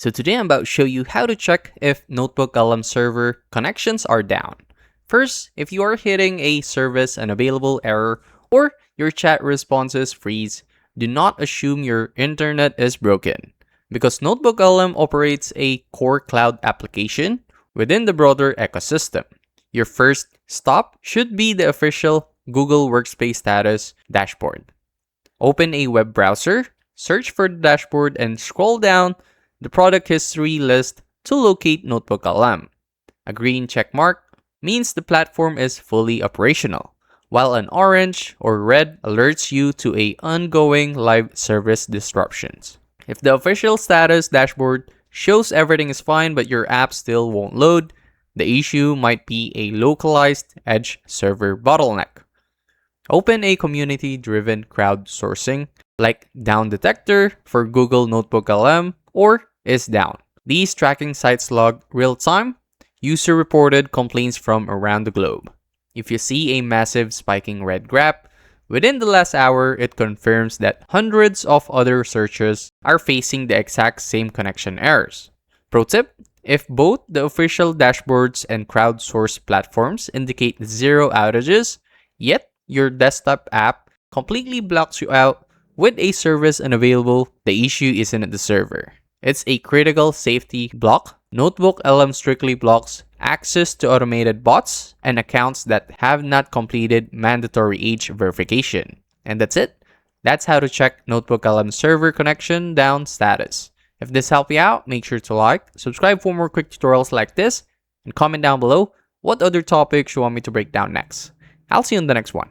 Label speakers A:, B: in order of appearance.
A: So today I'm about to show you how to check if NotebookLM server connections are down. First, if you are hitting a service unavailable error or your chat responses freeze, do not assume your internet is broken, because NotebookLM operates a core cloud application within the broader ecosystem. Your first stop should be the official Google Workspace status dashboard. Open a web browser, search for the dashboard, and scroll down the product history list to locate NotebookLM. A green check mark means the platform is fully operational, while an orange or red alerts you to a ongoing live service disruptions. If the official status dashboard shows everything is fine but your app still won't load, the issue might be a localized edge server bottleneck. Open a community-driven crowdsourcing like Down Detector for Google NotebookLM or Is Down. These tracking sites log real-time, user-reported complaints from around the globe. If you see a massive spiking red graph, within the last hour, it confirms that hundreds of other searches are facing the exact same connection errors. Pro tip: if both the official dashboards and crowdsourced platforms indicate zero outages, yet your desktop app completely blocks you out with a service unavailable, the issue isn't at the server. It's a critical safety block. NotebookLM strictly blocks access to automated bots and accounts that have not completed mandatory age verification. And that's it. That's how to check NotebookLM server connection down status. If this helped you out, make sure to like, subscribe for more quick tutorials like this, and comment down below what other topics you want me to break down next. I'll see you in the next one.